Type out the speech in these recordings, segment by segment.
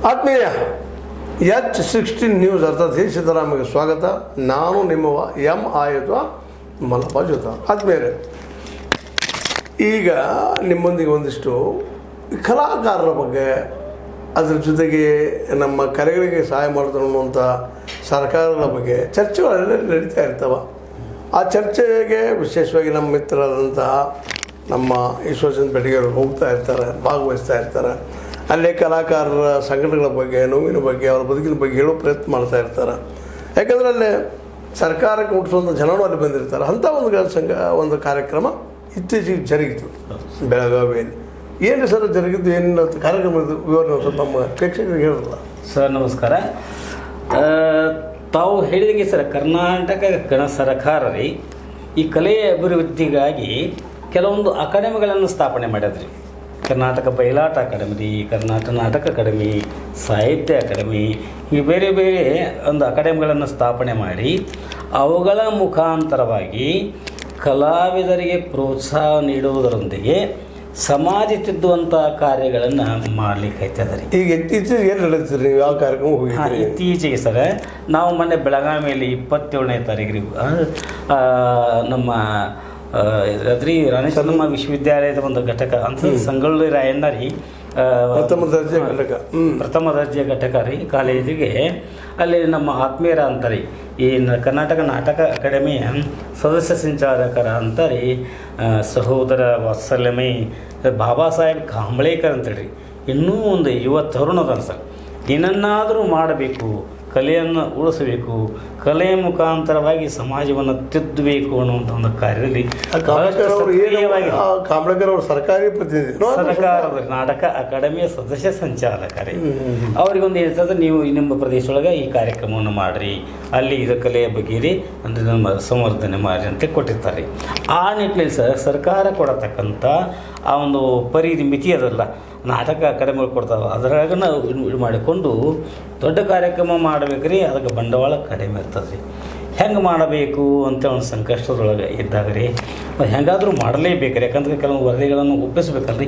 ಆತ್ಮೀಯ H16 news ಅರ್ಥಾತ್ ಹೇ ಸಿದ್ದರಾಮಯ್ಯ ಸ್ವಾಗತ. ನಾನು ನಿಮ್ಮವ ಎಂ ಆಯುಧ ಮಲ್ಲಪ್ಪ ಜೊತ. ಆತ್ಮೀಯರೇ, ಈಗ ನಿಮ್ಮೊಂದಿಗೆ ಒಂದಿಷ್ಟು ಕಲಾಕಾರರ ಬಗ್ಗೆ, ಅದರ ಜೊತೆಗೆ ನಮ್ಮ ಕಲೆಗಳಿಗೆ ಸಹಾಯ ಮಾಡ್ತಾರೆ ಅನ್ನುವಂಥ ಸರ್ಕಾರಗಳ ಬಗ್ಗೆ ಚರ್ಚೆಗಳೆಲ್ಲ ನಡೀತಾ ಇರ್ತವೆ. ಆ ಚರ್ಚೆಗೆ ವಿಶೇಷವಾಗಿ ನಮ್ಮ ಮಿತ್ರರಾದಂತಹ ನಮ್ಮ ಈಶ್ವರಚಂದ್ರ ಬೆಟಗೇರು ಹೋಗ್ತಾ ಇರ್ತಾರೆ, ಭಾಗವಹಿಸ್ತಾ ಇರ್ತಾರೆ. ಅಲ್ಲೇ ಕಲಾಕಾರರ ಸಂಘಟನೆಗಳ ಬಗ್ಗೆ, ನೋವಿನ ಬಗ್ಗೆ, ಅವರ ಬದುಕಿನ ಬಗ್ಗೆ ಹೇಳೋ ಪ್ರಯತ್ನ ಮಾಡ್ತಾ ಇರ್ತಾರೆ. ಯಾಕಂದರೆ ಅಲ್ಲೇ ಸರ್ಕಾರಕ್ಕೆ ಮುಟ್ಟಿಸುವಂಥ ಜನರು ಅಲ್ಲಿ ಬಂದಿರ್ತಾರೆ. ಅಂಥ ಒಂದು ಕಾರ್ಯಕ್ರಮ ಇತ್ತೀಚೆಗೆ ಜರುಗಿತು ಬೆಳಗಾವಿಯಲ್ಲಿ. ಏನು ಸರ್ ಜರುಗಿದ್ದು, ಏನು ಕಾರ್ಯಕ್ರಮದ ವಿವರಣೆ ಸ್ವಲ್ಪ ನಮ್ಮ ಪ್ರೇಕ್ಷಕರಿಗೆ ಹೇಳಲ್ಲ ಸರ್. ನಮಸ್ಕಾರ. ತಾವು ಹೇಳಿದಂಗೆ ಸರ್, ಕರ್ನಾಟಕ ಸರ್ಕಾರ ರೀ ಈ ಕಲೆಯ ಅಭಿವೃದ್ಧಿಗಾಗಿ ಕೆಲವೊಂದು ಅಕಾಡೆಮಿಗಳನ್ನು ಸ್ಥಾಪನೆ ಮಾಡ್ಯದ್ರಿ. ಕರ್ನಾಟಕ ಬಯಲಾಟ ಅಕಾಡೆಮಿ ರೀ, ಕರ್ನಾಟಕ ನಾಟಕ ಅಕಾಡೆಮಿ, ಸಾಹಿತ್ಯ ಅಕಾಡೆಮಿ, ಈ ಬೇರೆ ಬೇರೆ ಒಂದು ಅಕಾಡೆಮಿಗಳನ್ನು ಸ್ಥಾಪನೆ ಮಾಡಿ ಅವುಗಳ ಮುಖಾಂತರವಾಗಿ ಕಲಾವಿದರಿಗೆ ಪ್ರೋತ್ಸಾಹ ನೀಡುವುದರೊಂದಿಗೆ ಸಮಾಜ ತಿದ್ದುವಂಥ ಕಾರ್ಯಗಳನ್ನು ಮಾಡಲಿಕ್ಕೆ ಆಯ್ತದ ರೀ. ಈಗ ಇತ್ತೀಚೆಗೆ ಏನು ನಡೆಸ್ತೀರಿ ನೀವು? ಯಾವ ಕಾರ್ಯಕ್ರಮ ಹೋಗಿ? ಇತ್ತೀಚೆಗೆ ಸರ್, ನಾವು ಮೊನ್ನೆ ಬೆಳಗಾವಿಯಲ್ಲಿ 27ನೇ ತಾರೀಕು ನಮ್ಮ ಅದ್ರಿ ರಾಣಿ ಚೆನ್ನಮ್ಮ ವಿಶ್ವವಿದ್ಯಾಲಯದ ಒಂದು ಘಟಕ ಅಂತ ಸಂಗೊಳ್ಳಿ ರಾಯಣ್ಣ ರೀ ಪ್ರಥಮ ದರ್ಜೆ ಘಟಕ ರೀ ಕಾಲೇಜಿಗೆ ಅಲ್ಲಿ ನಮ್ಮ ಆತ್ಮೀಯರ ಅಂತಾರೆ ಈ ಕರ್ನಾಟಕ ನಾಟಕ ಅಕಾಡೆಮಿಯ ಸದಸ್ಯ ಸಂಚಾಲಕರ ಅಂತಾರೆ ಸಹೋದರ ವಾತ್ಸಲ್ಯಮೈ ಬಾಬಾ ಸಾಹೇಬ್ ಕಾಂಬ್ಳೇಕರ್ ಅಂತೇಳಿ ಇನ್ನೂ ಒಂದು ಯುವ ತರುಣದ ಸರ್. ಏನನ್ನಾದರೂ ಮಾಡಬೇಕು, ಕಲೆಯನ್ನು ಉಳಿಸಬೇಕು, ಕಲೆಯ ಮುಖಾಂತರವಾಗಿ ಸಮಾಜವನ್ನು ತಿದ್ದಬೇಕು ಅನ್ನುವಂಥ ಒಂದು ಕಾರ್ಯದಲ್ಲಿ ಕಾಂಬ್ಳೇಕರ್ ಅವರು ಸರ್ಕಾರಿ ಪ್ರತಿನಿಧಿ, ಸರ್ಕಾರದ ನಾಟಕ ಅಕಾಡೆಮಿಯ ಸದಸ್ಯ ಸಂಚಾಲಕರೇ. ಅವರಿಗೊಂದು ಹೇಳ್ತದೆ, ನೀವು ನಿಮ್ಮ ಪ್ರದೇಶದೊಳಗೆ ಈ ಕಾರ್ಯಕ್ರಮವನ್ನು ಮಾಡಿರಿ, ಅಲ್ಲಿ ಇದು ಕಲೆಯ ಬಗ್ಗೆ ರೀ ಅಂದರೆ ನಮ್ಮ ಸಂವರ್ಧನೆ ಮಾಡಿ ಅಂತ ಕೊಟ್ಟಿರ್ತಾರೆ. ಆ ನಿಟ್ಟಿನಲ್ಲಿ ಸರ್ಕಾರ ಕೊಡತಕ್ಕಂಥ ಆ ಒಂದು ಮಿತಿ ಅದಲ್ಲ, ನಾಟಕ ಅಕಾಡೆಮಿಗಳು ಕೊಡ್ತಾವೆ, ಅದರಾಗ ನಾವು ಇದು ಮಾಡಿಕೊಂಡು ದೊಡ್ಡ ಕಾರ್ಯಕ್ರಮ ಮಾಡಬೇಕ್ರಿ. ಅದಕ್ಕೆ ಬಂಡವಾಳ ಕಡಿಮೆ ಇರ್ತದೆ ರೀ. ಹೆಂಗೆ ಮಾಡಬೇಕು ಅಂತ ಒಂದು ಸಂಕಷ್ಟದೊಳಗೆ ಇದ್ದಾಗ ರೀ ಹೆಂಗಾದರೂ ಮಾಡಲೇಬೇಕ್ರಿ. ಯಾಕಂದ್ರೆ ಕೆಲವು ವರದಿಗಳನ್ನು ಒಪ್ಪಿಸ್ಬೇಕಲ್ರಿ.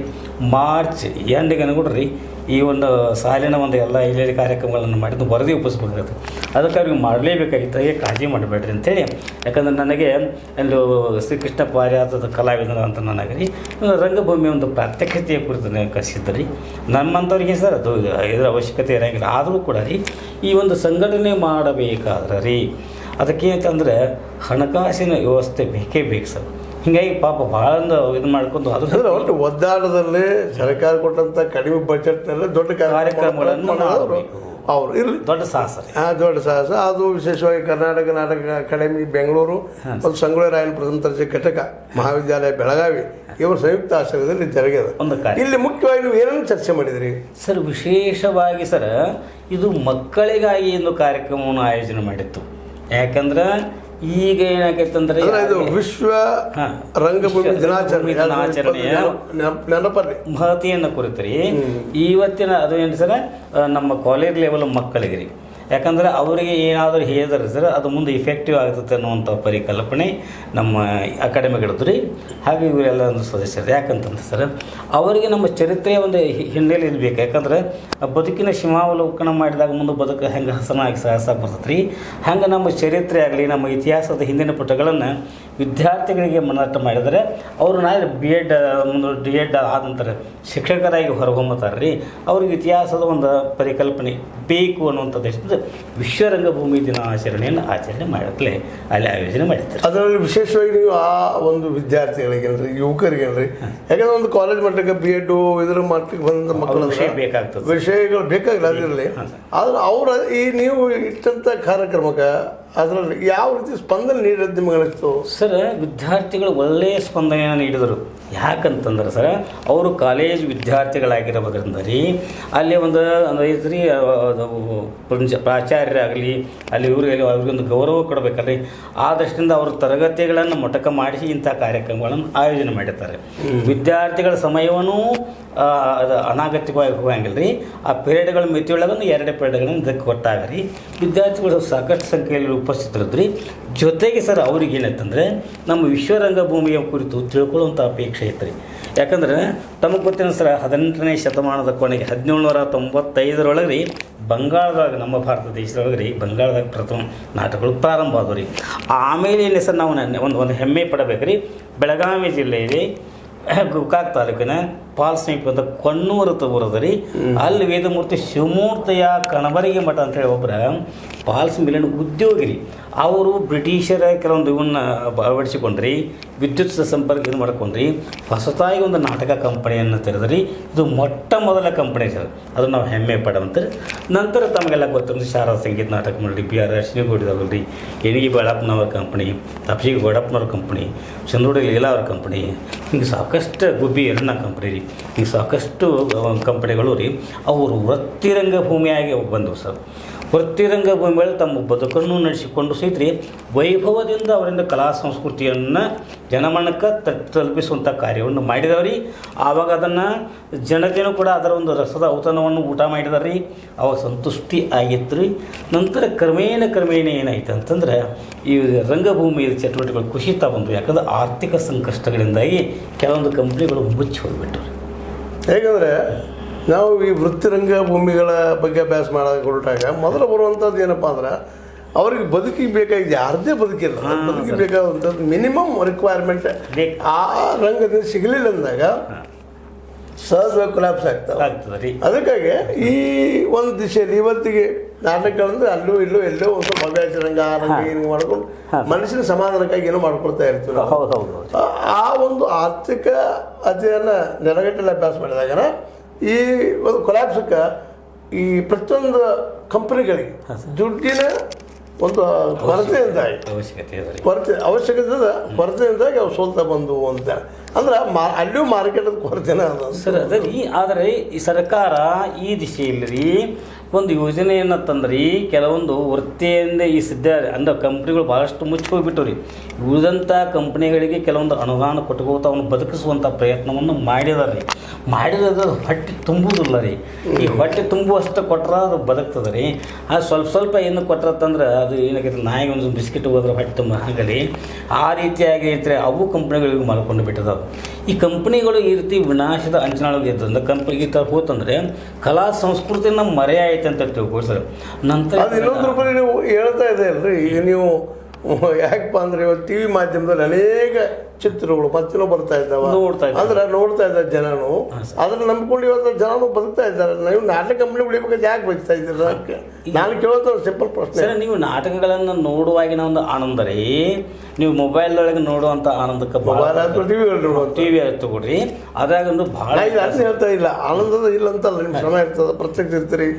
ಮಾರ್ಚ್ ಎಂಡಿಗೆ ಅನ್ಕೊಡ್ರಿ ಈ ಒಂದು ಸಾಲಿನ ಒಂದು ಎಲ್ಲ ಇಲ್ಲೇರಿ ಕಾರ್ಯಕ್ರಮಗಳನ್ನು ಮಾಡಿದ್ದು ವರದಿ ಒಪ್ಪಿಸ್ಬೇಕಾಗುತ್ತೆ. ಅದಕ್ಕೆ ಅವ್ರಿಗೆ ಮಾಡಲೇಬೇಕಾಗಿತ್ತು. ಹಾಗೆ ಕಾಳಜಿ ಮಾಡಬೇಡ್ರಿ ಅಂತೇಳಿ. ಯಾಕಂದ್ರೆ ನನಗೆ ಒಂದು ಶ್ರೀಕೃಷ್ಣ ಪಾರಿಜಾತದ ಕಲಾವಿದನ ಅಂತ ನನಗೆ ರೀ ರಂಗಭೂಮಿ ಒಂದು ಪ್ರಾತ್ಯಕ್ಷತೆಯ ಕುರಿತು ಕಳಿಸಿದ್ದು ರೀ. ನಮ್ಮಂಥವ್ರಿಗೆ ಸರ್ ಅದು ಇದರ ಅವಶ್ಯಕತೆ ಇರೋಂಗಿಲ್ಲ. ಆದರೂ ಕೂಡ ರೀ ಈ ಒಂದು ಸಂಘಟನೆ ಮಾಡಬೇಕಾದ್ರೆ ರೀ ಅದಕ್ಕೆ ಅಂತಂದರೆ ಹಣಕಾಸಿನ ವ್ಯವಸ್ಥೆ ಬೇಕೇ ಬೇಕು ಸರ್. ಹೀಗಾಗಿ ಪಾಪ ಭಾಳ ಇದು ಮಾಡ್ಕೊಂಡು ಅದು ಒಟ್ಟು ಒದ್ದಾಡದಲ್ಲಿ ಸರ್ಕಾರ ಕೊಟ್ಟಂಥ ಕಡಿಮೆ ಬಜೆಟ್ನಲ್ಲೇ ದೊಡ್ಡ ಕಾರ್ಯಕ್ರಮಗಳನ್ನು ಮಾಡಬೇಕು. ಅವರು ಇರಲಿ ದೊಡ್ಡ ಸಾಹಸ ದೊಡ್ಡ ಸಾಹಸ. ಅದು ವಿಶೇಷವಾಗಿ ಕರ್ನಾಟಕ ನಾಟಕ ಅಕಾಡೆಮಿ ಬೆಂಗಳೂರು ಮತ್ತು ಸಂಗೊಳ್ಳಿ ರಾಯಣ್ಣ ಪ್ರಥಮ ದರ್ಜೆ ಘಟಕ ಮಹಾವಿದ್ಯಾಲಯ ಬೆಳಗಾವಿ ಇವರು ಸಂಯುಕ್ತ ಆಶ್ರಯದಲ್ಲಿ ಜರುಗಿದೆ ಒಂದು ಕಾರ್ಯ. ಇಲ್ಲಿ ಮುಖ್ಯವಾಗಿ ನೀವು ಏನೇನು ಚರ್ಚೆ ಮಾಡಿದ್ರಿ ಸರ್? ವಿಶೇಷವಾಗಿ ಸರ್ ಇದು ಮಕ್ಕಳಿಗಾಗಿ ಒಂದು ಕಾರ್ಯಕ್ರಮವನ್ನು ಆಯೋಜನೆ ಮಾಡಿತ್ತು. ಯಾಕಂದ್ರೆ ಈಗ ಏನಾಗೈತಂದ್ರೆ ಇದು ವಿಶ್ವ ರಂಗಭೂಮಿ ದಿನಾಚರಣೆಯ ನೆನಪಲ್ಲಿ ಮಹತಿಯನ್ನು ಕುರಿತು ಇವತ್ತಿನ ಅದು ಏನು ಸರ್ ನಮ್ಮ ಕಾಲೇಜ್ ಲೆವೆಲ್ ಮಕ್ಕಳಿಗೆ ರೀ. ಯಾಕಂದ್ರೆ ಅವರಿಗೆ ಏನಾದರೂ ಹೇಳಿದ್ರೆ ಸರ್ ಅದು ಮುಂದೆ ಇಫೆಕ್ಟಿವ್ ಆಗ್ತದೆ ಅನ್ನುವಂಥ ಪರಿಕಲ್ಪನೆ ನಮ್ಮ ಅಕಾಡೆಮಿಗಿಡಿದ್ರು ರೀ. ಹಾಗೆ ಇವರೆಲ್ಲ ಒಂದು ಸದಸ್ಯರು. ಯಾಕಂತಂದ್ರೆ ಸರ್ ಅವರಿಗೆ ನಮ್ಮ ಚರಿತ್ರೆಯ ಒಂದು ಹಿನ್ನೆಲೆ ಇರಬೇಕು. ಯಾಕಂದ್ರೆ ಬದುಕಿನ ಸೀಮಾವಲೋಕನ ಮಾಡಿದಾಗ ಮುಂದೆ ಬದುಕು ಹೆಂಗೆ ಹಸನಾಗಿ ಸಾಹಸ ಬರ್ತದೆ ರೀ. ಹಂಗೆ ನಮ್ಮ ಚರಿತ್ರೆ ಆಗಲಿ ನಮ್ಮ ಇತಿಹಾಸದ ಹಿಂದಿನ ಪುಟಗಳನ್ನು ವಿದ್ಯಾರ್ಥಿಗಳಿಗೆ ಮನದಟ್ಟು ಮಾಡಿದರೆ ಅವರು ನಾಳೆ ಡಿ.ಎಡ್ ಆದ ನಂತರ ಶಿಕ್ಷಕರಾಗಿ ಹೊರಹೊಮ್ಮತಾರೆ ರೀ. ಅವ್ರಿಗೆ ಇತಿಹಾಸದ ಒಂದು ಪರಿಕಲ್ಪನೆ ಬೇಕು ಅನ್ನುವಂಥದ್ದು ವಿಶ್ವ ರಂಗಭೂಮಿ ದಿನಾಚರಣೆಯನ್ನು ಆಚರಣೆ ಮಾಡಕ್ಕೆ ಅಲ್ಲಿ ಆಯೋಜನೆ ಮಾಡಿದ್ದಾರೆ. ಅದರಲ್ಲಿ ವಿಶೇಷವಾಗಿ ನೀವು ಆ ಒಂದು ವಿದ್ಯಾರ್ಥಿಗಳಿಗೆಲ್ರಿ, ಯುವಕರಿಗೆಲ್ರಿ, ಯಾಕಂದ್ರೆ ಒಂದು ಕಾಲೇಜ್ ಮಟ್ಟಕ್ಕೆ B.Ed ಇದರ ಮಟ್ಟಕ್ಕೆ ಬಂದ ಮಕ್ಕಳು ಬೇಕಾಗ್ತದೆ, ವಿಷಯಗಳು ಬೇಕಾಗಿಲ್ಲ ಅದರಲ್ಲಿ. ಆದ್ರೆ ಅವರ ಈ ನೀವು ಇಟ್ಟಂಥ ಕಾರ್ಯಕ್ರಮಕ್ಕೆ ಅದರಲ್ಲಿ ಯಾವ ರೀತಿ ಸ್ಪಂದನೆ ನೀಡಿದ ನಿಮಗಳಿತ್ತು ಸರ್? ವಿದ್ಯಾರ್ಥಿಗಳು ಒಳ್ಳೆಯ ಸ್ಪಂದನೆಯನ್ನು ನೀಡಿದರು. ಯಾಕಂತಂದ್ರೆ ಸರ್ ಅವರು ಕಾಲೇಜ್ ವಿದ್ಯಾರ್ಥಿಗಳಾಗಿರೋದ್ರಿಂದ ರೀ ಅಲ್ಲಿ ಒಂದು ಐತ್ರಿ ಪ್ರಾಚಾರ್ಯರಾಗಲಿ ಅಲ್ಲಿ ಅವ್ರಿಗೊಂದು ಗೌರವ ಕೊಡಬೇಕಲ್ರಿ. ಆ ದೃಷ್ಟಿಯಿಂದ ಅವ್ರ ತರಗತಿಗಳನ್ನು ಮೊಟಕ ಮಾಡಿಸಿ ಇಂಥ ಕಾರ್ಯಕ್ರಮಗಳನ್ನು ಆಯೋಜನೆ ಮಾಡಿರ್ತಾರೆ. ವಿದ್ಯಾರ್ಥಿಗಳ ಸಮಯವನ್ನು ಅದು ಅನಾಗತ್ಯವಾಗಿ ಹೋಗಂಗಿಲ್ಲ ರೀ. ಆ ಪೀರಿಯಡ್ಗಳ ಮಿತಿಯೊಳಗೊಂದು 2 ಪೀರಿಯಡ್ಗಳನ್ನು ಇದಕ್ಕೆ ಕೊಟ್ಟಾಗ ರೀ ವಿದ್ಯಾರ್ಥಿಗಳು ಸಾಕಷ್ಟು ಸಂಖ್ಯೆಯಲ್ಲಿ ಉಪಸ್ಥಿತರಿದ್ರಿ. ಜೊತೆಗೆ ಸರ್ ಅವ್ರಿಗೆ ಏನಂತಂದರೆ ನಮ್ಮ ವಿಶ್ವರಂಗಭೂಮಿಯ ಕುರಿತು ತಿಳ್ಕೊಳ್ಳುವಂಥ ಅಪೇಕ್ಷೆ ಇತ್ತು ರೀ. ಯಾಕಂದ್ರೆ ತಮಗೆ ಗೊತ್ತಿನ ಸರ್ 18ನೇ ಶತಮಾನದ ಕೊನೆಗೆ 1795 ರೀ ಬಂಗಾಳದಾಗ ನಮ್ಮ ಭಾರತ ದೇಶದೊಳಗೆ ರೀ ಬಂಗಾಳದಾಗ ಪ್ರಥಮ ನಾಟಕಗಳು ಪ್ರಾರಂಭ ಆದವು ರೀ. ಆಮೇಲೆ ಏನು ಸರ್ ನಾವು ಒಂದು ಹೆಮ್ಮೆ ಪಡಬೇಕು ರೀ. ಬೆಳಗಾವಿ ಜಿಲ್ಲೆಯಲ್ಲಿ ಗೋಕಾಕ್ ತಾಲೂಕಿನ ಪಾಲ್ ಸಮೀಪ ಅಂತ ಕೊಣ್ಣೂರು ತಗೋರದ ರೀ. ಅಲ್ಲಿ ವೇದಮೂರ್ತಿ ಶಿವಮೂರ್ತಿಯ ಕಣಬರಿಗೆ ಮಠ ಅಂತೇಳಿ ಒಬ್ಬರ ಪಾಲ್ಸ್ ಮಿಲ್ಲಿನ ಉದ್ಯೋಗಿ ರೀ. ಅವರು ಬ್ರಿಟಿಷರ ಕೆಲವೊಂದು ಇವನ್ನ ಅಳವಡಿಸಿಕೊಂಡ್ರಿ, ವಿದ್ಯುತ್ ಸಂಪರ್ಕ ಇದು ಮಾಡ್ಕೊಂಡ್ರಿ, ಹೊಸತಾಗಿ ಒಂದು ನಾಟಕ ಕಂಪನಿಯನ್ನು ತೆರೆದ್ರಿ. ಇದು ಮೊಟ್ಟ ಮೊದಲ ಕಂಪನಿ ಸರ್, ಅದು ನಾವು ಹೆಮ್ಮೆ ಪಡುವಂಥದ್ದು. ನಂತರ ತಮಗೆಲ್ಲ ಗೊತ್ತಿರೋದು ಶಾರದಾ ಸಂಗೀತ ನಾಟಕ ಮಂಡಳಿ, ಬಿ ಆರ್ ಅಶ್ವಿನಿಗೌಡಿದವ್ರು ರೀ, ಎನಿಗಿ ಬಾಳಪ್ಪನವ್ರ ಕಂಪನಿ, ತಪ್ಸಿ ಗೋಡಪ್ಪನವ್ರ ಕಂಪನಿ, ಚಂದೋಡಿ ಲೀಲಾ ಅವ್ರ ಕಂಪನಿ, ಹಿಂಗೆ ಸಾಕಷ್ಟು ಗುಬ್ಬಿ ಎರಡನ ಕಂಪನಿ ರೀ. ಹಿಂಗೆ ಸಾಕಷ್ಟು ಕಂಪನಿಗಳು ರೀ. ಅವರು ವೃತ್ತಿರಂಗ ಭೂಮಿಯಾಗಿ ಬಂದವು ಸರ್. ವೃತ್ತಿರಂಗ ಭೂಮಿ ಮೇಲೆ ತಮ್ಮ ಬದುಕನ್ನು ನಡೆಸಿಕೊಂಡು ಸಹಿತ ವೈಭವದಿಂದ ಅವರಿಂದ ಕಲಾ ಸಂಸ್ಕೃತಿಯನ್ನು ಜನಮನಕ್ಕೆ ತಲುಪಿಸುವಂಥ ಕಾರ್ಯವನ್ನು ಮಾಡಿದವ್ರಿ. ಆವಾಗ ಅದನ್ನು ಜನತೆಯೂ ಕೂಡ ಅದರ ಒಂದು ರಸದ ಔತಣವನ್ನು ಊಟ ಮಾಡಿದಾರೆ ರೀ. ಅವಾಗ ಸಂತುಷ್ಟಿ ಆಗಿತ್ತು ರೀ. ನಂತರ ಕ್ರಮೇಣ ಏನಾಯ್ತು ಅಂತಂದ್ರೆ ಈ ರಂಗಭೂಮಿ ಚಟುವಟಿಕೆಗಳು ಕುಸಿತಾ ಬಂದು. ಯಾಕಂದ್ರೆ ಆರ್ಥಿಕ ಸಂಕಷ್ಟಗಳಿಂದಾಗಿ ಕೆಲವೊಂದು ಕಂಪ್ನಿಗಳು ಮುಚ್ಚಿ ಹೋಗಿಬಿಟ್ಟರು. ಹೇಗೆಂದರೆ ನಾವು ಈ ವೃತ್ತಿರಂಗ ಭೂಮಿಗಳ ಬಗ್ಗೆ ಅಭ್ಯಾಸ ಮಾಡೋಕೆ ಹೊರಟಾಗ ಮೊದಲು ಬರುವಂಥದ್ದು ಏನಪ್ಪ ಅಂದ್ರೆ ಅವ್ರಿಗೆ ಬದುಕಿಗೆ ಬೇಕಾಗಿದೆ, ಯಾರದೇ ಬದುಕಿಲ್ಲ, ಬದುಕಿಗೆ ಬೇಕಾದಂಥದ್ದು ಮಿನಿಮಮ್ ರಿಕ್ವೈರ್ಮೆಂಟ್ ಆ ರಂಗದಿಂದ ಸಿಗಲಿಲ್ಲ ಅಂದಾಗ ಸಹಜವಾಗಿ ಕೊಲ್ಯಾಪ್ಸ್ ಆಗ್ತದೆ ರೀ. ಅದಕ್ಕಾಗಿ ಈ ಒಂದು ದಿಶೆಯಲ್ಲಿ ಇವತ್ತಿಗೆ ನಾಟಕಗಳಂದ್ರೆ ಅಲ್ಲೂ ಇಲ್ಲೂ ಎಲ್ಲೋ ಒಂದು ಸ್ವಲ್ಪ ಹವ್ಯಾಸ ರಂಗ ಆ ರಂಗ ಏನು ಮಾಡ್ಕೊಂಡು ಮನುಷ್ಯನ ಸಮಾಧಾನಕ್ಕಾಗಿ ಏನೋ ಮಾಡ್ಕೊಳ್ತಾ ಇರ್ತೀವಿ. ಆ ಒಂದು ಆರ್ಥಿಕ ಅಧ್ಯಯನ ನೆಲಗಟ್ಟಲೆ ಅಭ್ಯಾಸ ಮಾಡಿದಾಗ ಈ ಒಂದು ಕೊಲ್ಯಾಪ್ಸಕ್ಕೆ ಈ ಪ್ರತಿಯೊಂದು ಕಂಪನಿಗಳಿಗೆ ದುಡ್ಡಿನ ಒಂದು ಕೊರತೆಯಿಂದಾಗಿ ಕೊರತೆಯಿಂದಾಗಿ ಅವು ಸೋಲ್ತಾ ಬಂದು ಅಂತ ಅಂದ್ರೆ ಅಲ್ಲಿಯೂ ಮಾರ್ಕೆಟದ ಕೊರತೆನೇ ಅದ ಸರ್. ಅದೇ ರೀ. ಆದರೆ ಈ ಸರ್ಕಾರ ಈ ದಿಶೆಯಲ್ಲಿ ರೀ ಒಂದು ಯೋಜನೆಯನ್ನು ತಂದ್ರಿ. ಕೆಲವೊಂದು ವೃತ್ತಿಯಿಂದ ಈ ಸದ್ಯ ಅಂದ್ರೆ ಕಂಪ್ನಿಗಳು ಭಾಳಷ್ಟು ಮುಚ್ಚಿ ಹೋಗಿಬಿಟ್ಟು ರೀ. ಉಳಿದಂಥ ಕಂಪ್ನಿಗಳಿಗೆ ಕೆಲವೊಂದು ಅನುದಾನ ಕೊಟ್ಕೋತ ಅವನು ಬದುಕಿಸುವಂಥ ಪ್ರಯತ್ನವನ್ನು ಮಾಡಿದಾರೆ ರೀ. ಮಾಡಿರೋದು ಹೊಟ್ಟೆ ತುಂಬುವುದಿಲ್ಲ ರೀ. ಈ ಹೊಟ್ಟೆ ತುಂಬುವಷ್ಟು ಕೊಟ್ರೆ ಅದು ಬದುಕ್ತದೆ ರೀ. ಅದು ಸ್ವಲ್ಪ ಏನು ಕೊಟ್ರತ್ತಂದ್ರೆ ಅದು ಏನಾಗೈತೆ, ನಾಯಿಗೆ ಒಂದು ಬಿಸ್ಕಿಟ್ ಹೋದ್ರೆ ಹೊಟ್ಟೆ ತುಂಬ ಹಾಗಲಿ ಆ ರೀತಿಯಾಗಿ ಐತ್ರಿ. ಅವು ಕಂಪ್ನಿಗಳಿಗೆ ಮಾಡ್ಕೊಂಡು ಬಿಟ್ಟಿದ್ದಾವೆ. ಈ ಕಂಪ್ನಿಗಳು ಈ ರೀತಿ ವಿನಾಶದ ಅಂಚನಾಳಗೆ ಇದ್ದಂದ್ರೆ ಕಂಪ್ನಿಗೆ ಹೋತಂದ್ರೆ ಕಲಾ ಸಂಸ್ಕೃತಿನ ಮರೆ ಆಯ್ತು ಅಂತ ತಿಳ್ಕೊಳಿ ಸರ್. ನಂತರ ಅದು ಇನ್ನೊಂದು ರೂಪಾಯಿ ನೀವು ಹೇಳ್ತಾ ಇದೆ ಅಲ್ರಿ. ಈಗ ನೀವು ಯಾಕಪ್ಪ ಅಂದ್ರೆ ಇವತ್ತು ಟಿ ವಿ ಮಾಧ್ಯಮದಲ್ಲಿ ಅನೇಕ ಚಿತ್ರಗಳು ಮತ್ತಿನೂ ಬರ್ತಾ ಇದ್ದಾವೆ, ನೋಡ್ತಾ ಇದ್ದಾರೆ ಜನನು. ಅದನ್ನ ನಂಬ್ಕೊಂಡು ಇವತ್ತು ಜನನು ಬದುಕ್ತಾ ಇದ್ದಾರೆ. ನೀವು ನಾಟಕ ಕಂಪ್ನಿ ಉಳಿಬೇಕಾದ್ರೆ ಯಾಕೆ ಬದುಕ್ತಾ ಇದ್ದೀರ? ನಾನು ಕೇಳೋದು ಸಿಂಪಲ್ ಪ್ರಶ್ನೆ. ಸರ್, ನೀವು ನಾಟಕಗಳನ್ನು ನೋಡುವಾಗಿನ ಒಂದು ಆನಂದ ರೀ. ನೀವು ಮೊಬೈಲ್ದೊಳಗೆ ನೋಡುವಂಥ ಆನಂದಕ್ಕೆ ಟಿವಿ ತಗೊಳ್ರಿ. ಅದ್ರಾಗ ಭಾಳ ಅದನ್ನ ಹೇಳ್ತಾ ಇಲ್ಲ, ಆನಂದದ ಇಲ್ಲ ಅಂತಲ್ಲ, ನಿಮ್ಗೆ ಶ್ರಮ ಇರ್ತದೆ, ಪ್ರತ್ಯಕ್ಷ ಇರ್ತೀರಿ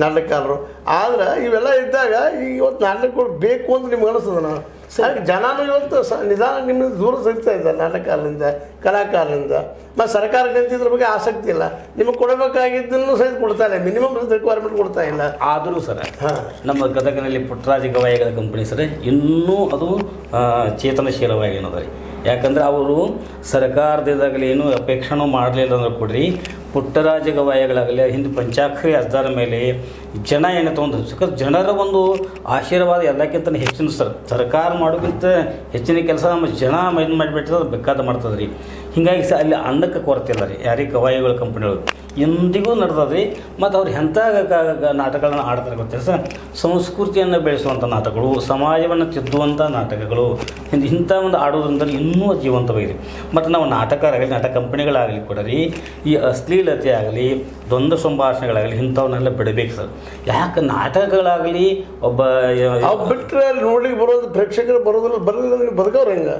ನಾಟಕಕಾರರು. ಆದ್ರೆ ಇವೆಲ್ಲ ಇದ್ದಾಗ ಈಗ ಇವತ್ತು ನಾಟಕಗಳು ಬೇಕು ಅಂತ ನಿಮ್ಗೆ ಅನಿಸ್ತದ. ಜನನು ಇವತ್ತು ನಿಧಾನ ನಿಮ್ಗೆ ದೂರ ಸರಿತಾ ಇದ್ದಾರೆ ನಾಟಕಕಾರರಿಂದ, ಕಲಾಕಾರರಿಂದ. ಮತ್ತು ಸರ್ಕಾರಕ್ಕೆ ಇದ್ರ ಬಗ್ಗೆ ಆಸಕ್ತಿ ಇಲ್ಲ. ನಿಮಗೆ ಕೊಡಬೇಕಾಗಿದ್ದನ್ನು ಸಹಿತ ಕೊಡ್ತಾ ಇಲ್ಲ, ಮಿನಿಮಮ್ ರಿಕ್ವೈರ್ಮೆಂಟ್ ಕೊಡ್ತಾ ಇಲ್ಲ. ಆದರೂ ಸರ್ ನಮ್ಮ ಗದಗಿನಲ್ಲಿ ಪುಟ್ಟರಾಜ ಗವಾಯಿಗಳ ಕಂಪನಿ ಸರ್ ಇನ್ನೂ ಅದು ಚೇತನಶೀಲವಾಗಿ ಏನದ ರೀ. ಯಾಕಂದ್ರೆ ಅವರು ಸರ್ಕಾರದಿಂದಾಗಲಿ ಏನೂ ಅಪೇಕ್ಷಣೂ ಮಾಡಲಿಲ್ಲ ಅಂದ್ರೆ ಕೊಡ್ರಿ. ಪುಟ್ಟರಾಜ ಗವಾಯಿಗಳಾಗಲಿ ಹಿಂದೆ ಪಂಚಾಕ್ಷರಿ ಅಸ್ದಾರ ಮೇಲೆ ಜನ ಏನು ತೊಗೊಂಡ್ರು. ಜನರ ಒಂದು ಆಶೀರ್ವಾದ ಎಲ್ಲಕ್ಕಿಂತ ಹೆಚ್ಚಿನ ಸರ್ಕಾರ ಮಾಡೋಕ್ಕಿಂತ ಹೆಚ್ಚಿನ ಕೆಲಸ ನಮ್ಮ ಜನ ಇದು ಮಾಡಿಬಿಟ್ಟಿದ್ರೆ ಬೇಕಾದ ಮಾಡ್ತದೆ ರೀ. ಹೀಗಾಗಿ ಅಲ್ಲಿ ಅನ್ನಕ್ಕೆ ಕೊರತೆ ಇಲ್ಲ ರೀ. ಯಾರಿಗೆ ಗವಾಯಿಗಳ ಕಂಪ್ನಿಗಳು ಎಂದಿಗೂ ನಡೆದದ್ರಿ. ಮತ್ತು ಅವ್ರು ಎಂಥ ನಾಟಕಗಳನ್ನ ಆಡ್ತಾರೆ ಗೊತ್ತಿಲ್ಲ ಸರ್. ಸಂಸ್ಕೃತಿಯನ್ನು ಬೆಳೆಸುವಂಥ ನಾಟಕಗಳು, ಸಮಾಜವನ್ನು ತಿದ್ದುವಂಥ ನಾಟಕಗಳು, ಇಂಥ ಒಂದು ಆಡೋದ್ರಿಂದ ಇನ್ನೂ ಜೀವಂತವಾಗಿದೆ. ಮತ್ತು ನಾವು ನಾಟಕರಾಗಲಿ ನಾಟಕ ಕಂಪನಿಗಳಾಗಲಿ ಕೂಡ ರೀ ಈ ಅಶ್ಲೀಲತೆ ಆಗಲಿ ದ್ವಂದ್ವ ಸಂಭಾಷಣೆಗಳಾಗಲಿ ಇಂಥವನ್ನೆಲ್ಲ ಬಿಡಬೇಕು ಸರ್. ಯಾಕೆ ನಾಟಕಗಳಾಗಲಿ ಒಬ್ಬ ಬಿಟ್ಟರೆ ನೋಡ್ಲಿಕ್ಕೆ ಬರೋದು ಪ್ರೇಕ್ಷಕರು ಬರೋದಿಲ್ಲ, ಬರಲಿಲ್ಲ ಬದುಕವ್ರು ಹೆಂಗೆ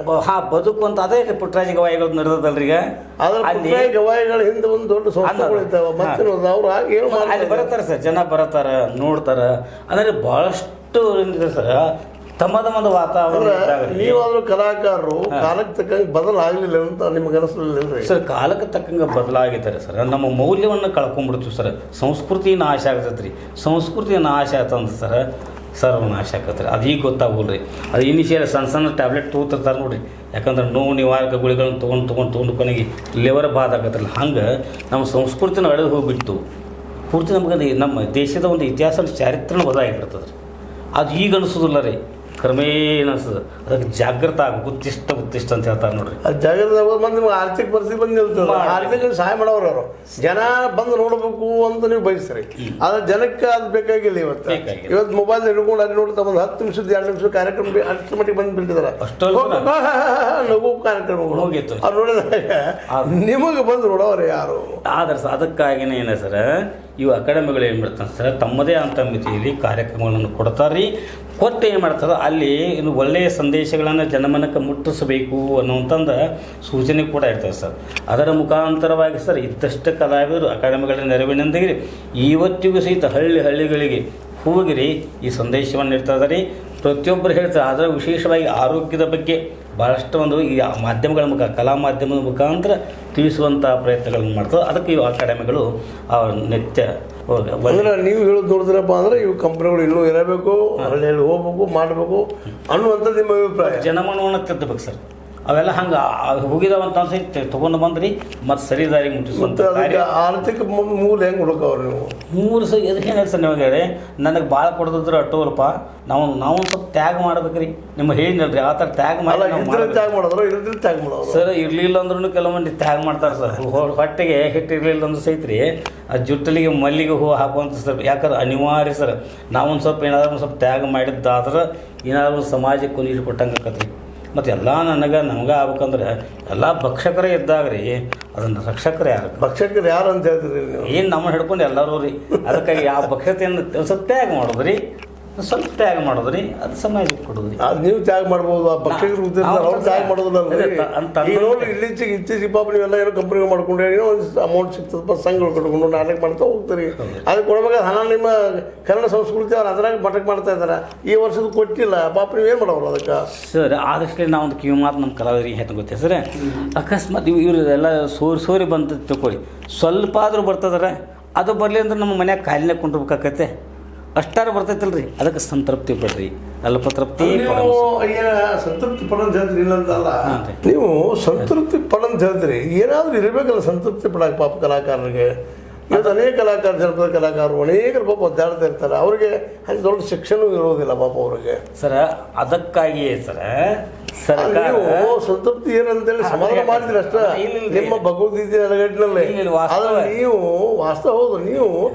ಬದುಕು ಅಂತ. ಅದೇ ಪುಟ್ಟರಾಜ ಗವಾಯಿಗಳು ನಡೆದಲ್ರಿ. ಈಗ ಅದ್ರ ಗವಾಯಿಗಳ ಹಿಂದೆ ಒಂದು ದೊಡ್ಡ ಸಂಸ್ಥೆಗಳು ಅಲ್ಲಿ ಬರತ್ತಾರ ಸರ್, ಜನ ಬರತ್ತಾರ, ನೋಡ್ತಾರ. ಅಂದರೆ ಭಾಳಷ್ಟು ಸರ್ ತಮ್ಮದ ಒಂದು ವಾತಾವರಣ. ನೀವಾದ್ರೂ ಕಲಾಕಾರರು ಕಾಲಕ್ಕೆ ತಕ್ಕಂಗೆ ಬದಲಾಗಲಿಲ್ಲ ಅಂತ ನಿಮ್ಗೆ ಅನಿಸ್ಲಿಲ್ಲ ಸರ್? ಕಾಲಕ್ಕೆ ತಕ್ಕಂಗೆ ಬದಲಾಗಿದ್ದಾರೆ ಸರ್. ನಮ್ಮ ಮೌಲ್ಯವನ್ನು ಕಳ್ಕೊಂಡ್ಬಿಡ್ತೀವಿ ಸರ್. ಸಂಸ್ಕೃತಿ ನಾಶ ಆಗತೈತೆ ರೀ. ಸಂಸ್ಕೃತಿ ನಾಶ ಆಯ್ತಂದ್ರೆ ಸರ್ ಸರ್ವನಾಶ ಆಗತ್ತೆ ರೀ. ಅದು ಈಗ ಗೊತ್ತಾಗಲ್ಲ ರೀ. ಅದು ಇನಿಷಿಯಲ್ ಸಣ್ಣ ಟ್ಯಾಬ್ಲೆಟ್ ತೊಗೊತಿರ್ತಾರೆ ನೋಡಿರಿ. ಯಾಕಂದ್ರೆ ನೋವು ನಿವಾರಕ ಗುಳಿಗಳನ್ನು ತೊಗೊಂಡು ಕೊನೆಗೆ ಲಿವರ್ ಬಾಧ್ ಆಗತ್ತಲ್ಲ. ಹಂಗೆ ನಮ್ಮ ಸಂಸ್ಕೃತಿನ ಅಳೆದು ಹೋಗಿಬಿಟ್ಟು ಪೂರ್ತಿ ನಮ್ಗೆ ನಮ್ಮ ದೇಶದ ಒಂದು ಇತಿಹಾಸ ಚಾರಿತ್ರನ ಬದಲಾಗಿಬಿಡ್ತದೆ ರೀ. ಅದು ಈಗ ಅನಿಸೋದಿಲ್ಲ ರೀ. ಕ್ರಮೇಣ ಅನ್ಸ್ತದೆ ಅದಕ್ಕೆ ಜಾಗೃತ ಆಗ ಗುತ್ತಿಷ್ಟ ಅಂತ ಹೇಳ್ತಾರೆ ನೋಡ್ರಿ. ಅದು ಜಾಗ್ರತೆ ಬಂದು ನಿಮ್ಗೆ ಆರ್ಥಿಕ ಪರಿಸ್ಥಿತಿ ಬಂದು ನಿಲ್ತದೆ. ಆರ್ಥಿಕ ಸಹಾಯ ಮಾಡೋರು ಅವರು ಜನ ಬಂದು ನೋಡಬೇಕು ಅಂತ ನೀವು ಬಯಸ್ತೀರಿ. ಆದ್ರೆ ಜನಕ್ಕೆ ಅದು ಬೇಕಾಗಿಲ್ಲ. ಇವತ್ತು ಮೊಬೈಲ್ ಹಿಡ್ಕೊಂಡು ಅಲ್ಲಿ ನೋಡ್ತಾ ಒಂದು 10 ನಿಮಿಷದ 2 ನಿಮಿಷ ಕಾರ್ಯಕ್ರಮ ಅಷ್ಟು ಮಟ್ಟಿಗೆ ಬಂದು ಬಿಟ್ಟಿದ್ದಾರೆ. ಲಘು ಕಾರ್ಯಕ್ರಮಗಳು ಹೋಗಿತ್ತು ಅವ್ರು ನೋಡಿದಾಗ ನಿಮಗೆ ಬಂದು ನೋಡೋರು ಯಾರು? ಆದ್ರೆ ಸರ್ ಅದಕ್ಕಾಗಿನೇ ಏನ ಸರ್ ಇವು ಅಕಾಡೆಮಿಗಳು ಏನು ಮಾಡ್ತಾರೆ ಸರ್ ತಮ್ಮದೇ ಅಂತ ಮಿತಿಯಲ್ಲಿ ಕಾರ್ಯಕ್ರಮಗಳನ್ನು ಕೊಡ್ತಾರೆ ರೀ. ಕೊಟ್ಟು ಏನು ಮಾಡ್ತಾರೆ ಅಲ್ಲಿ ಇನ್ನು ಒಳ್ಳೆಯ ಸಂದೇಶಗಳನ್ನು ಜನಮನಕ್ಕೆ ಮುಟ್ಟಿಸಬೇಕು ಅನ್ನುವಂಥಂದ ಸೂಚನೆ ಕೂಡ ಇರ್ತದೆ ಸರ್. ಅದರ ಮುಖಾಂತರವಾಗಿ ಸರ್ ಇದ್ದಷ್ಟು ಕಲಾವಿದರು ಅಕಾಡೆಮಿಗಳ ನೆರವಿನೊಂದಿಗೆ ಇವತ್ತಿಗೂ ಸಹಿತ ಹಳ್ಳಿಗಳಿಗೆ ಹೋಗಿರಿ ಈ ಸಂದೇಶವನ್ನು ಇರ್ತದೆ ರೀ. ಪ್ರತಿಯೊಬ್ಬರು ಹೇಳ್ತಾರೆ. ಅದರ ವಿಶೇಷವಾಗಿ ಆರೋಗ್ಯದ ಬಗ್ಗೆ ಭಾಳಷ್ಟು ಒಂದು ಈ ಮಾಧ್ಯಮಗಳ ಕಲಾ ಮಾಧ್ಯಮದ ಮುಖಾಂತರ ತಿಳಿಸುವಂಥ ಪ್ರಯತ್ನಗಳನ್ನು ಮಾಡ್ತಾರೆ. ಅದಕ್ಕೆ ಇವು ಅಕಾಡೆಮಿಗಳು ನಿತ್ಯ ಅಂದ್ರೆ ನೀವು ಹೇಳೋದು ನೋಡಿದ್ರಪ್ಪ ಅಂದ್ರೆ ಇವು ಕಂಪ್ನಿಗಳು ಇನ್ನೂ ಇರಬೇಕು, ಹಳ್ಳಿಯಲ್ಲಿ ಹೋಗ್ಬೇಕು, ಮಾಡಬೇಕು ಅನ್ನುವಂಥದ್ದು ನಿಮ್ಮ ಅಭಿಪ್ರಾಯ. ಜನಮನವನ್ನು ತಿದ್ದಬೇಕು ಸರ್. ಅವೆಲ್ಲ ಹಂಗೆ ಹೋಗಿದಾವಂತ ಅನ್ಸೈತೆ ತೊಗೊಂಡು ಬಂದ್ರಿ ಮತ್ತು ಸರಿ ದಾರಿಗೆ ಮುಟ್ಟಿಸುವಂಥ ಆರ್ಥಿಕ ಮೂಲ ಹೆಂಗೆ ಹುಡುಕವ್ರು ನೀವು? ಮೂರು ಸಹ ಎದಕ್ಕೆ ಏನು ಸರ್ ನೀವು ಹೇಳಿ ನನಗೆ ಭಾಳ ಕೊಡೋದಿದ್ರೆ ಅಟ್ಟೋಲ್ಪ ನಾವು ಸ್ವಲ್ಪ ತ್ಯಾಗ ಮಾಡ್ಬೇಕು ರೀ. ನಿಮ್ಮ ಹೇಳಿದ್ರಿ ಆ ಥರ ತ್ಯಾಗ ತ್ಯಾಗ ಮಾಡಿದ್ರು ಇಲ್ಲದ್ರೆ ತ್ಯಾಗ ಮಾಡೋದು ಸರ್. ಇರಲಿಲ್ಲ ಅಂದ್ರೂ ಕೆಲವು ಮಂದಿ ತ್ಯಾಗ ಮಾಡ್ತಾರೆ ಸರ್. ಹೊಟ್ಟೆಗೆ ಹಿಟ್ಟು ಇರಲಿಲ್ಲ ಅಂದ್ರೆ ಸೈತ್ರಿ ಆ ಜುಟ್ಟಲಿಗೆ ಮಲ್ಲಿಗೆ ಹೂವು ಹಾಕುವಂಥ ಸರ್. ಯಾಕಂದ್ರೆ ಅನಿವಾರ್ಯ ಸರ್. ನಾವೊಂದು ಸ್ವಲ್ಪ ಏನಾದ್ರು ಒಂದು ಸ್ವಲ್ಪ ತ್ಯಾಗ ಮಾಡಿದ್ದಾದ್ರೆ ಏನಾದ್ರು ಒಂದು ಸಮಾಜಕ್ಕೆ ನೀರು ಕೊಟ್ಟಂಗೆ ಆಕತ್ರಿ. ಮತ್ತು ಎಲ್ಲ ನಮಗೆ ಆಗ್ಬೇಕಂದ್ರೆ ಎಲ್ಲ ಭಕ್ಷಕರೇ ಇದ್ದಾಗ ರೀ ಅದನ್ನು ರಕ್ಷಕರು ಯಾರು? ಭಕ್ಷಕರು ಯಾರು ಅಂತ ಹೇಳ್ತೀರಿ ನೀವು? ಏನು ನಮ್ಮನ್ನು ಹಿಡ್ಕೊಂಡು ಎಲ್ಲರೂ ರೀ. ಅದಕ್ಕಾಗಿ ಯಾವ ಭಕ್ಷತೆಯನ್ನು ಸ್ವಲ್ಪ ತ್ಯಾಗ ಮಾಡೋದು ರೀ, ಸ್ವಲ್ಪ ತ್ಯಾಗ ಮಾಡೋದು ರೀ, ಅದು ಸಮಾಜಕ್ಕೆ ಕೊಡೋದು ರೀ. ಅದು ನೀವು ತ್ಯಾಗ ಮಾಡ್ಬೋದು. ಆ ಭಕ್ಷಕರು ಅವ್ರು ತ್ಯಾಗ ಮಾಡೋದಿಲ್ಲ. ಇತ್ತೀಚೆಗೆ ಪಾಪ ನೀವೆಲ್ಲ ಏನೋ ಕಂಪ್ನಿ ಮಾಡ್ಕೊಂಡು ಏನೋ ಒಂದು ಅಮೌಂಟ್ ಸಿಗ್ತದಪ್ಪ ಸಂಘಗಳು ಕಟ್ಕೊಂಡು ನಾಟಕ ಮಾಡ್ತಾ ಹೋಗ್ತೀರಿ. ಅದಕ್ಕೆ ಕೊಡ್ಬೇಕಾದ್ರೆ ಹಣ ನಿಮ್ಮ ಕನ್ನಡ ಸಂಸ್ಕೃತಿ ಅವ್ರು ಅದ್ರಾಗ ಮಟಕ್ ಮಾಡ್ತಾ ಇದ್ದಾರೆ. ಈ ವರ್ಷದ ಕೊಟ್ಟಿಲ್ಲ ಪಾಪ ನೀವು ಏನು ಮಾಡೋರು ಅದಕ್ಕೆ? ಸರ್ ಆದಷ್ಟು ನಾವು ಒಂದು ಕಿವಿ ಮಾತು ನಮ್ಮ ಕಲಾವಿದರಿಗೆ ಹೇಳ್ತಾ ಗೊತ್ತೇ ಸರ್. ಅಕಸ್ಮಾತ್ ಇವ್ರದೆಲ್ಲ ಸೋರಿ ಬಂತ ತಿಳ್ಕೊಳ್ಳಿ, ಸ್ವಲ್ಪ ಆದರೂ ಬರ್ತದಾರೆ. ಅದು ಬರಲಿ ಅಂದ್ರೆ ನಮ್ಮ ಮನ್ಯಾಗ ಕಾಲಿನಾಗ ಕೊಂಡಿರ್ಬೇಕಾಕತ್ತೆ. ಅಷ್ಟಾರು ಬರ್ತೈತಲ್ರಿ. ಅದಕ್ಕೆ ಸಂತೃಪ್ತಿ ಪಡ್ರಿ, ಅಲ್ಪತೃಪ್ತಿ. ಸಂತೃಪ್ತಿ ಪಡಂತ ಹೇಳ್ತೀರಿ ಇಲ್ಲ ಅಂತಲ್ಲ. ನೀವು ಸಂತೃಪ್ತಿ ಪಡಂತ ಹೇಳ್ತೀರಿ, ಏನಾದರೂ ಇರಬೇಕಲ್ಲ ಸಂತೃಪ್ತಿ ಪಡಕ್ಕೆ ಪಾಪ ಕಲಾಕಾರರಿಗೆ. ಇವತ್ತು ಅನೇಕ ಕಲಾಕಾರ ಜನಪದ ಕಲಾಕಾರರು ಅನೇಕರು ಪಾಪ ಒದ್ದಾಡ್ತಾ ಇರ್ತಾರೆ. ಅವ್ರಿಗೆ ಹಾಗೆ ದೊಡ್ಡ ಶಿಕ್ಷಣ ಇರೋದಿಲ್ಲ ಪಾಪ ಅವ್ರಿಗೆ ಸರ. ಅದಕ್ಕಾಗಿಯೇ ಸರ್ ನೀವು ಸಂತೃಪ್ತಿ ಏನಂತೇಳಿ ಸಮಾಧಾನ ಮಾಡಿದ್ರಿ ಅಷ್ಟ ನಿಮ್ಮ ಭಗವದ್ಗೀತೆ ನೆಲಗಟ್ಟಿನಲ್ಲಿ. ಆದ್ರೆ ನೀವು ವಾಸ್ತವ ಹೌದು, ನೀವು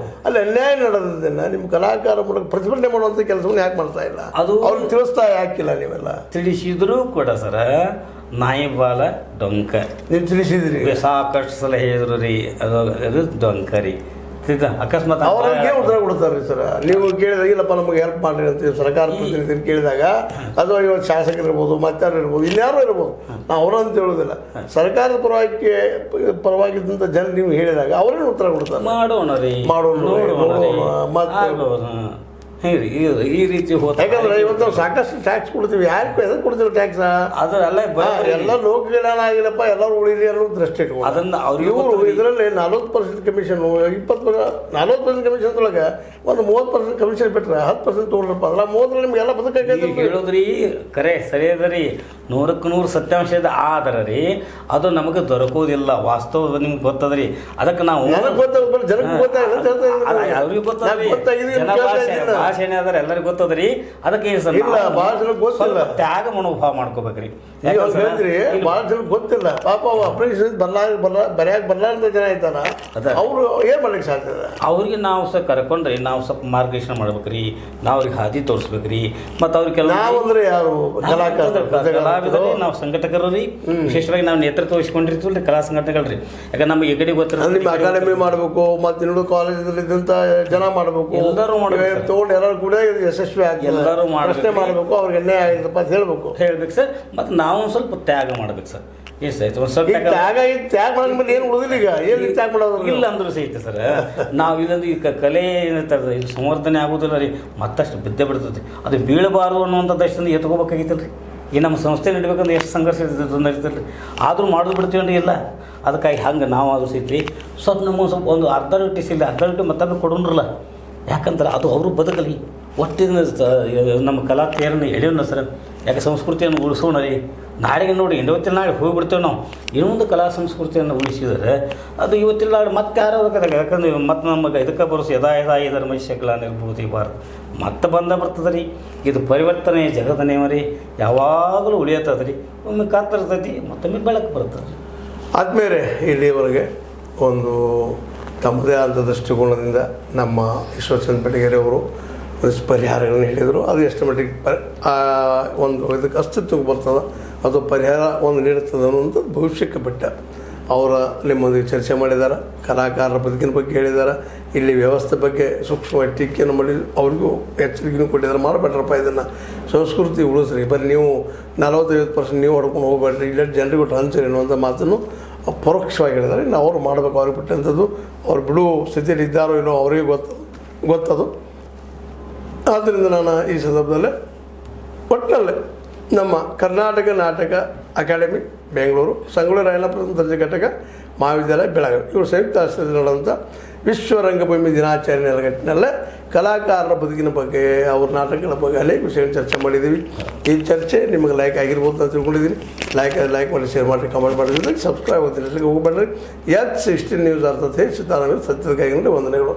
ಅಲ್ಲಿ ಅನ್ಯಾಯ ನಡೆದದನ್ನ ನಿಮ್ಮ ಕಲಾಕಾರ ಮೂಲಕ ಪ್ರತಿಭಟನೆ ಮಾಡುವಂಥ ಕೆಲಸವನ್ನು ಯಾಕೆ ಮಾಡ್ತಾ ಇಲ್ಲ? ಅದು ಅವ್ರಿಗೆ ತಿಳಿಸ್ತಾ ಯಾಕಿಲ್ಲ? ನೀವೆಲ್ಲ ತಿಳಿಸಿದ್ರು ಕೂಡ ಸರ ನಾಯಿ ಬಾಲ ಡೊಂಕ ನೀವು ತಿಳಿಸಿದ್ರಿ. ಸಾಕಷ್ಟು ಸಲ ಹೇಳಿದ್ರು ರೀ, ಅದು ಡೊಂಕ ರೀ. ಅಕಸ್ಮಾತ್ ಅವ್ರಿಗೆ ಉತ್ತರ ಕೊಡ್ತಾರೆ ರೀ ಸರ್. ನೀವು ಕೇಳಿದಾಗ ಇಲ್ಲಪ್ಪ ನಮಗೆ ಹೆಲ್ಪ್ ಮಾಡಿರಿ ಅಂತ ಸರ್ಕಾರ ಪ್ರತಿನಿಧಿ ಕೇಳಿದಾಗ ಅದು ಇವತ್ತು ಶಾಸಕರು ಇರ್ಬೋದು, ಮತ್ತಾರು ಇರ್ಬೋದು, ಇನ್ಯಾರು ಇರ್ಬೋದು, ನಾವು ಅವರಂತ ಹೇಳೋದಿಲ್ಲ. ಸರ್ಕಾರದ ಪರವಾಗಿದ್ದಂಥ ಜನ ನೀವು ಹೇಳಿದಾಗ ಅವ್ರೇನು ಉತ್ತರ ಕೊಡ್ತಾರೆ? ಮಾಡೋಣ ರೀ, ಈ ರೀತಿ ಯಾಕಂದ್ರೆ ಇವತ್ತು ನಾವು ಸಾಕಷ್ಟು ಟ್ಯಾಕ್ಸ್ ಕೊಡ್ತೀವಿ. ಯಾಕೆ ಎದಕ್ಕೆ ಕೊಡ್ತೀವಿ ಟ್ಯಾಕ್ಸ್? ಅದೆಲ್ಲ ಎಲ್ಲ ಲೋಕಕಲ್ಯಾಣ ಆಗಿಲ್ಲಪ್ಪ, ಎಲ್ಲರೂ ಉಳಿಲಿ ಅನ್ನೋ ದೃಷ್ಟಿ ಇಟ್ಕೊಂಡು ಅದನ್ನ ಇವರು ಇದರಲ್ಲಿ 40% ಕಮಿಷನ್, 40% ಕಮಿಷನ್ ಒಳಗೆ ಒಂದು 30% ಕಮಿಷನ್ ಬಿಟ್ಟರೆ 10% ತೊಗೊಳ್ರಪ್ಪ. ಅಲ್ಲ 30 ನಿಮ್ಗೆಲ್ಲ ಬದುಕೈತೆ ಹೇಳೋದ್ರಿ. ಕರೆ ಸರಿ ಅದ ರೀ, 100ಕ್ಕೆ 100 ಸತ್ಯಾಂಶ ಇದೆ. ಆದ್ರೆ ರೀ ಅದು ನಮಗೆ ದೊರಕೋದಿಲ್ಲ. ವಾಸ್ತವ ನಿಮ್ಗೆ ಗೊತ್ತದ್ರಿ. ಅದಕ್ಕೆ ನಾವು ನನಗೆ ಗೊತ್ತಾಗ ಜನಕ್ಕೆ ಗೊತ್ತಾಗಿಲ್ಲ, ಅವ್ರಿಗೆ ಗೊತ್ತಾಗ ಭಾಷೆನೇ ಅದಾರ, ಎಲ್ಲರಿಗೂ ಗೊತ್ತದ್ರಿ. ಅದಕ್ಕೆ ಭಾಳ ಜನ ಗೊತ್ತಿಲ್ಲ. ತ್ಯಾಗ ಮನೋಭಾವ ಮಾಡ್ಕೋಬೇಕ್ರಿ. ಹೇಳಿದ್ರಿ ಭಾಳ ಜನ ಗೊತ್ತಿಲ್ಲ ಪಾಪ. ಅಪ್ರೇಷನ್ ಬರೆಯಾಕ ಬರ್ಲಾರ್ದ ಜನ ಐತಾರ, ಅವ್ರು ಏನ್ ಮಾಡ್ಲಿಕ್ಕೆ ಸಾಧ್ಯ? ಅವ್ರಿಗೆ ನಾವು ಸ್ವಲ್ಪ ಕರ್ಕೊಂಡ್ರಿ, ನಾವು ಸ್ವಲ್ಪ ಮಾರ್ಗದರ್ಶನ ಮಾಡ್ಬೇಕ್ರಿ, ನಾವು ಅವ್ರಿಗೆ ಹಾದಿ ತೋರಿಸ್ಬೇಕ್ರಿ. ಮತ್ತು ಅವ್ರಿಗೆ ನಾವಂದ್ರೆ ಯಾರು ಕಲಾವಿದರು, ನಾವು ಸಂಘಟಕರು ರೀ. ವಿಶೇಷವಾಗಿ ನಾವು ನೇತೃತ್ವ ವಹಿಸ್ಕೊಂಡಿರ್ತೀವಿ ಕಲಾ ಸಂಘಟನೆಗಳ್ರಿ. ಯಾಕಂದ್ರೆ ನಮ್ಗೆ ಎಗಡಿ ಗೊತ್ತಿರ ನಿಮ್ಮ ಅಕಾಡೆಮಿ ಮಾಡಬೇಕು, ಮತ್ತೆ ಇನ್ನೊಂದು ಕಾಲೇಜಲ್ಲಿ ಇದ್ದಂತ ಜನ ಮಾಡಬೇಕು, ಎಲ್ಲರೂ ಮಾಡಬೇಕು. ತಗೊಂಡು ಎಲ್ಲರೂ ಕೂಡ ಯಶಸ್ವಿ ಆಗಿ ಎಲ್ಲರೂ ಪ್ರಶ್ನೆ ಮಾಡಬೇಕು, ಅವ್ರಿಗೆ ಅನ್ಯಾಯ ಆಗಿದಪ್ಪ ಅಂತ ಹೇಳ್ಬೇಕು ಸರ್. ಮತ್ತು ನಾವು ಸ್ವಲ್ಪ ತ್ಯಾಗ ಮಾಡ್ಬೇಕು ಸರ್. ತ್ಯಾಗ ಮಾಡಿದ್ಮೇಲೆ ಏನು ಉಳಿದಿಲ್ಲ. ಈಗ ಏನು ತ್ಯಾಗ ಮಾಡೋದು ಇಲ್ಲ ಅಂದ್ರೂ ಸಹಿತ ಸರ್. ನಾವು ಇಲ್ಲಂದ್ರೆ ಈಗ ಕಲೆ ಏನಿರ್ತದೆ ಇದು ಸಂವರ್ಧನೆ ಆಗೋದಿಲ್ಲ ರೀ, ಮತ್ತಷ್ಟು ಬಿದ್ದೆ ಬಿಡ್ತದೆ. ಅದು ಬೀಳಬಾರ್ದು ಅನ್ನುವಂಥ ದೃಷ್ಟಿಯಿಂದ ಎತ್ಕೋಬೇಕಾಗಿತ್ತಲ್ಲ ರೀ. ಈ ನಮ್ಮ ಸಂಸ್ಥೆ ನಡಿಬೇಕಂದ್ರೆ ಎಷ್ಟು ಸಂಘರ್ಷ ಇರ್ತದೆ ರೀ. ಆದರೂ ಮಾಡೋದು ಬಿಡ್ತೀವಿ ಇಲ್ಲ. ಅದಕ್ಕಾಗಿ ಹಂಗೆ ನಾವು ಅದು ಸಹಿತ ಸ್ವಲ್ಪ ನಮ್ಮ ಸ್ವಲ್ಪ ಒಂದು ಅರ್ಧ ರೊಟ್ಟಿ ಸಿಲ್ಲ, ಅರ್ಧ ರೊಟ್ಟಿ ಮತ್ತೊಬ್ಬರು ಕೊಡೋಣ್ರಲ್ಲ. ಯಾಕಂದ್ರೆ ಅದು ಅವರು ಬದುಕಲಿ. ಒಟ್ಟಿನ ನಮ್ಮ ಕಲಾ ತೇರನ್ನು ಎಳೆಯೋಣ ಸರ್. ಯಾಕೆ ಸಂಸ್ಕೃತಿಯನ್ನು ಉಳಿಸೋಣ ರೀ. ನಾಳೆಗೆ ನೋಡಿ ಇವತ್ತಿನ ನಾಳೆ ಹೋಗಿಬಿಡ್ತೇವೆ ನಾವು. ಇನ್ನೊಂದು ಕಲಾ ಸಂಸ್ಕೃತಿಯನ್ನು ಉಳಿಸಿದರೆ ಅದು ಇವತ್ತಿನ ನಾಳೆ ಮತ್ತೆ ಯಾರೋ ಹೋಗೋದಾಗ. ಯಾಕಂದ್ರೆ ಮತ್ತೆ ನಮಗೆ ಇದಕ್ಕೆ ಬರೋದು ಯದಾ ಇದರ ಮನುಷ್ಯಕಲ ನಿರ್ಭೂತಿ ಬಾರದು ಮತ್ತೆ ಬರ್ತದೆ ರೀ. ಇದು ಪರಿವರ್ತನೆ ಜಗದ ನೇಮ ರೀ. ಯಾವಾಗಲೂ ಉಳಿಯತ್ತದ ರೀ. ಒಮ್ಮೆ ಕಾತಿರ್ತೈತಿ, ಮತ್ತೊಮ್ಮೆ ಬೆಳಕು ಬರ್ತದೆ. ಆದ್ಮೇಲೆ ಇಲ್ಲಿಯವರೆಗೆ ಒಂದು ತಮ್ಮದೇ ಆದ ದೃಷ್ಟಿಕೋನದಿಂದ ನಮ್ಮ ಈಶ್ವರಚಂದ್ರ ಬೆಟಗೇರಿ ಅವರು ಒಂದಿಷ್ಟು ಪರಿಹಾರಗಳನ್ನು ಹೇಳಿದರು. ಅದು ಎಷ್ಟು ಮಟ್ಟಿಗೆ ಒಂದು ಇದಕ್ಕೆ ಅಸ್ತಿತ್ವಕ್ಕೆ ಬರ್ತದೆ, ಅದು ಪರಿಹಾರ ಒಂದು ನೀಡುತ್ತದೆ ಅನ್ನೋದು ಭವಿಷ್ಯಕ್ಕೆ ಬಿಟ್ಟ. ಅವರ ನಿಮ್ಮೊಂದಿಗೆ ಚರ್ಚೆ ಮಾಡಿದ್ದಾರೆ. ಕಲಾಕಾರರ ಬದುಕಿನ ಬಗ್ಗೆ ಹೇಳಿದ್ದಾರೆ. ಇಲ್ಲಿ ವ್ಯವಸ್ಥೆ ಬಗ್ಗೆ ಸೂಕ್ಷ್ಮವಾಗಿ ಟೀಕೆಯನ್ನು ಮಾಡಿ ಅವ್ರಿಗೂ ಎಚ್ಚರಿಕೆಯನ್ನು ಕೊಟ್ಟಿದ್ದಾರೆ. ಮಾಡಬೇಡ್ರಪ್ಪ, ಇದನ್ನು ಸಂಸ್ಕೃತಿ ಉಳಿಸ್ರಿ, ಬರೀ ನೀವು 40-50% ನೀವು ಹೊಡ್ಕೊಂಡು ಹೋಗಬೇಡ್ರಿ, ಇಲ್ಲ ಜನರಿಗೂ ಹಂಚ್ರಿ ಅನ್ನುವಂಥ ಮಾತನ್ನು ಪರೋಕ್ಷವಾಗಿ ಹೇಳಿದ್ದಾರೆ. ಇನ್ನು ಅವರು ಮಾಡಬೇಕು, ಅವ್ರಿಗೆ ಬಿಟ್ಟಂಥದ್ದು. ಅವ್ರು ಬಿಡು ಸ್ಥಿತಿಯಲ್ಲಿ ಇದ್ದಾರೋ ಇಲ್ಲೋ ಅವರಿಗೆ ಗೊತ್ತದು. ಆದ್ದರಿಂದ ನಾನು ಈ ಸಂದರ್ಭದಲ್ಲೇ ಒಟ್ಟಿನಲ್ಲೇ ನಮ್ಮ ಕರ್ನಾಟಕ ನಾಟಕ ಅಕಾಡೆಮಿ ಬೆಂಗಳೂರು, ಸಂಗೊಳ್ಳಿ ರಾಯಣ್ಣ ಪ್ರಥಮ ದರ್ಜೆ ಘಟಕ ಮಹಾವಿದ್ಯಾಲಯ ಬೆಳಗಾವಿ ಇವರು ಸಂಯುಕ್ತ ಆಶ್ರಯದಲ್ಲಿ ನಡೆದಂಥ ವಿಶ್ವ ರಂಗಭೂಮಿ ದಿನಾಚರಣೆ ನೆಲಗಟ್ಟಿನಲ್ಲೇ ಕಲಾಕಾರರ ಬದುಕಿನ ಬಗ್ಗೆ, ಅವ್ರ ನಾಟಕಗಳ ಬಗ್ಗೆ ಅನೇಕ ವಿಷಯಗಳು ಚರ್ಚೆ ಮಾಡಿದ್ದೀವಿ. ಈ ಚರ್ಚೆ ನಿಮಗೆ ಲೈಕ್ ಆಗಿರ್ಬೋದು ಅಂತ ತಿಳ್ಕೊಂಡಿದ್ದೀನಿ. ಲೈಕ್ ಮಾಡಿ, ಶೇರ್ ಮಾಡಿ, ಕಮೆಂಟ್ ಮಾಡಿದ್ರೆ ಸಬ್ಸ್ಕ್ರೈಬ್ ಆಗ್ತೀನಿ. ಹೋಗಬೇಡ್ರಿ. H16 ನ್ಯೂಸ್ ಅರ್ಥಾತ್ ಸಿತಾರಾಮ ಸತ್ಯದ ಕೈಗೊಂಡು ವಂದನೆಗಳು.